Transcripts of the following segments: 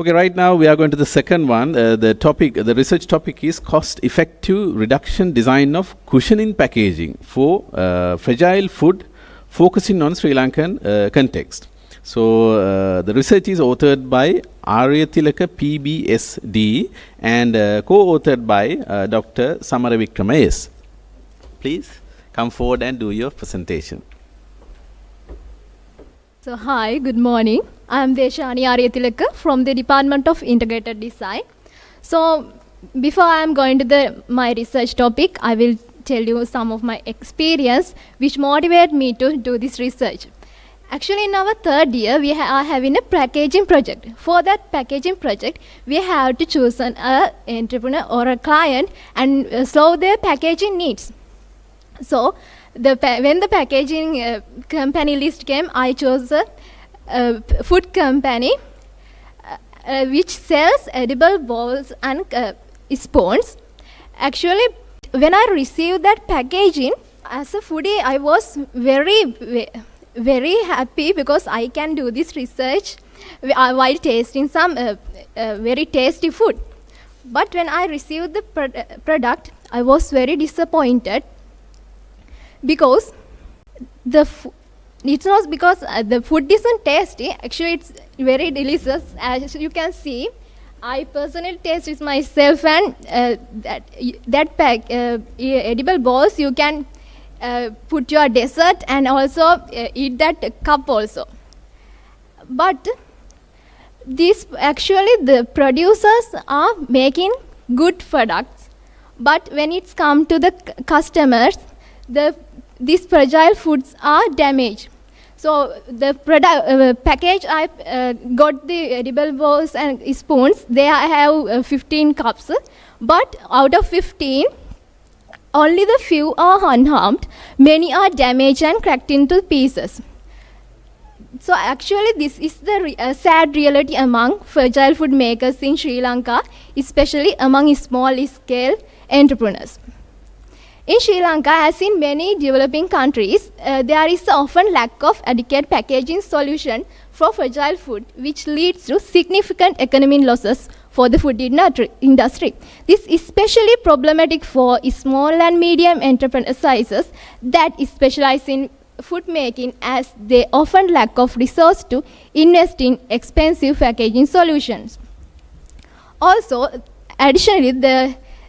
Okay, right now we are going to the second one. The research topic is cost-effective reduction design of cushioning packaging for fragile food, focusing on Sri Lankan context. So the research is authored by Ariyathilake PBSD and co-authored by Dr. Samara Vikrama S. Please come forward and do your presentation. So hi, good morning. I am Deshani Ariyathilake from the Department of Integrated Design. So before I am going to my research topic, I will tell you some of my experience which motivate me to do this research. Actually, in our third year, we are having a packaging project. For that packaging project, we have to choose an entrepreneur or a client and solve their packaging needs. So when the packaging company list came, I chose a food company which sells edible bowls and spoons. Actually, when I received that packaging, as a foodie, I was very happy because I can do this research while tasting some very tasty food. But when I received the product, I was very disappointed because it's not because the food isn't tasty. Actually, it's very delicious. As you can see, I personally taste it myself, and edible balls you can put your dessert and also eat that cup also. But the producers are making good products, but when it's come to the customers, these fragile foods are damaged. So the package I got the edible bowls and spoons. They have 15 cups, but out of 15, only the few are unharmed. Many are damaged and cracked into pieces. So actually, this is the sad reality among fragile food makers in Sri Lanka, especially among small-scale entrepreneurs. In Sri Lanka, as in many developing countries, there is often lack of adequate packaging solution for fragile food, which leads to significant economic losses for the food industry. This is especially problematic for small and medium enterprises that specialize in food making, as they often lack of resources to invest in expensive packaging solutions. Also, additionally,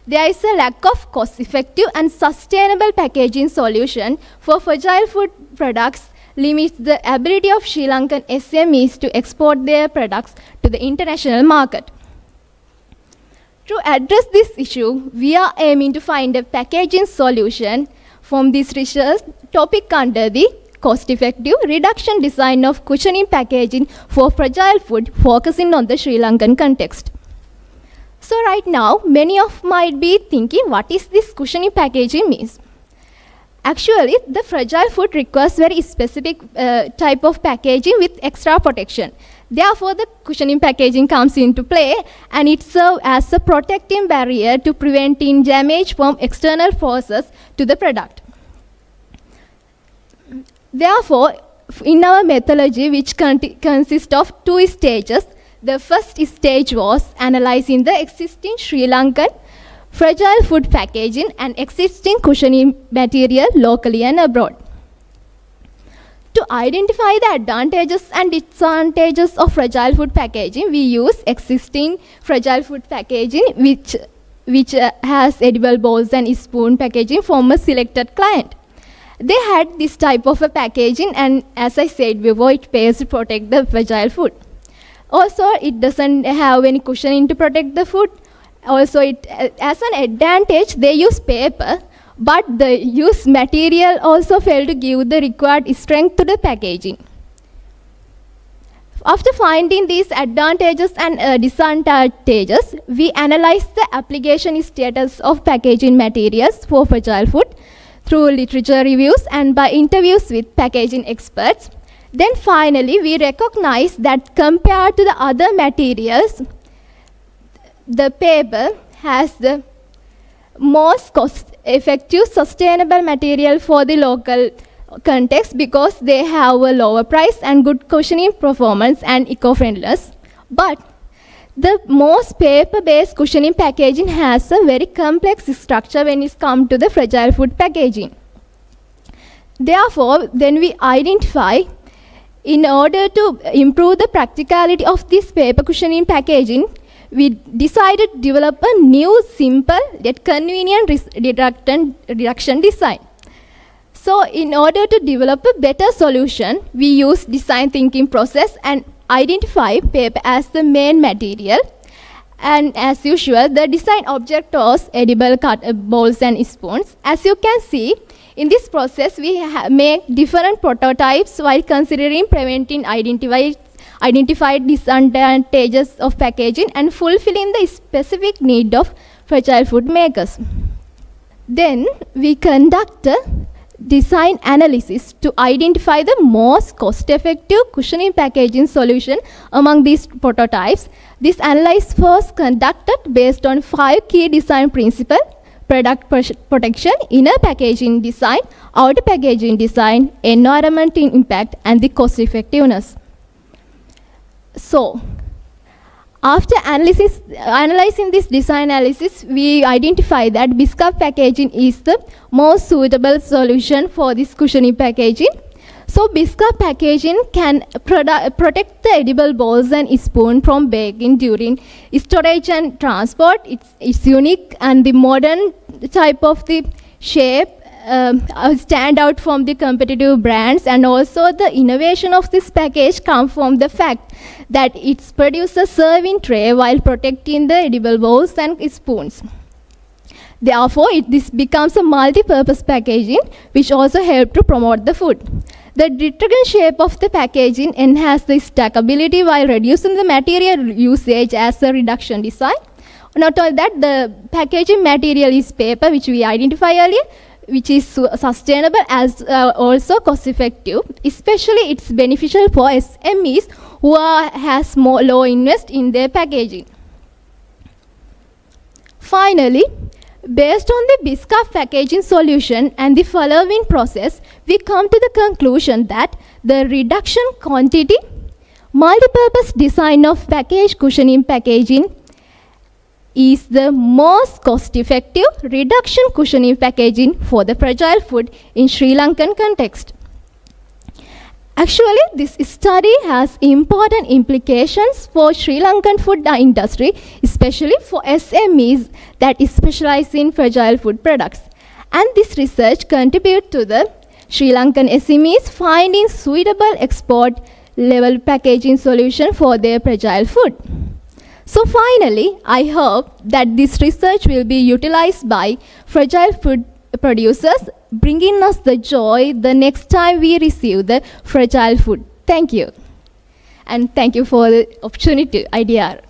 there is a lack of cost-effective and sustainable packaging solution for fragile food products, limits the ability of Sri Lankan SMEs to export their products to the international market. To address this issue, we are aiming to find a packaging solution from this research topic under the cost-effective reduction design of cushioning packaging for fragile food, focusing on the Sri Lankan context. So right now, many of might be thinking, what is this cushioning packaging means? Actually, the fragile food requires very specific type of packaging with extra protection. Therefore, the cushioning packaging comes into play, and it serves as a protective barrier to preventing damage from external forces to the product. Therefore, in our methodology, which consists of 2 stages, the first stage was analyzing the existing Sri Lankan fragile food packaging and existing cushioning material locally and abroad. To identify the advantages and disadvantages of fragile food packaging, we use existing fragile food packaging which has edible bowls and spoon packaging from a selected client. They had this type of a packaging, and as I said before, it pays to protect the fragile food. Also, it doesn't have any cushioning to protect the food. Also, as an advantage, they use paper, but the used material also failed to give the required strength to the packaging. After finding these advantages and disadvantages, we analyzed the application status of packaging materials for fragile food through literature reviews and by interviews with packaging experts. Then finally, we recognize that compared to the other materials, the paper has the most cost-effective sustainable material for the local context because they have a lower price and good cushioning performance and eco-friendliness. But The most paper-based cushioning packaging has a very complex structure when it comes to the fragile food packaging. Therefore, then we identify, in order to improve the practicality of this paper cushioning packaging, we decided to develop a new, simple yet convenient reduction design. So, in order to develop a better solution, we use design thinking process and identify paper as the main material. And as usual, the design object was edible bowls and spoons. As you can see, in this process, we make different prototypes while considering preventing identified disadvantages of packaging and fulfilling the specific need of fragile food makers. Then we conduct a design analysis to identify the most cost-effective cushioning packaging solution among these prototypes. This analysis was conducted based on 5 key design principles: product protection, inner packaging design, outer packaging design, environmental impact, and the cost effectiveness. So, after analyzing this design analysis, we identify that biscuit packaging is the most suitable solution for this cushioning packaging. So, biscuit packaging can protect the edible bowls and spoon from breaking during storage and transport. It's unique, and the modern type of the shape stand out from the competitive brands, and also the innovation of this package comes from the fact that it produces a serving tray while protecting the edible bowls and spoons. Therefore, this becomes a multi-purpose packaging which also helps to promote the food. The retractable shape of the packaging enhances the stackability while reducing the material usage as a reduction design. Not only that, the packaging material is paper, which we identified earlier, which is sustainable as also cost effective. Especially it's beneficial for SMEs who has more low invest in their packaging. Finally, based on the biscuit packaging solution and the following process, we come to the conclusion that the reduction quantity, multipurpose design of package cushioning packaging is the most cost-effective reduction cushioning packaging for the fragile food in Sri Lankan context. Actually, this study has important implications for Sri Lankan food industry, especially for SMEs that specialize in fragile food products. And this research contributes to the Sri Lankan SMEs finding suitable export level packaging solution for their fragile food. So finally, I hope that this research will be utilized by fragile food producers, bringing us the joy the next time we receive the fragile food. Thank you. And thank you for the opportunity, IDR.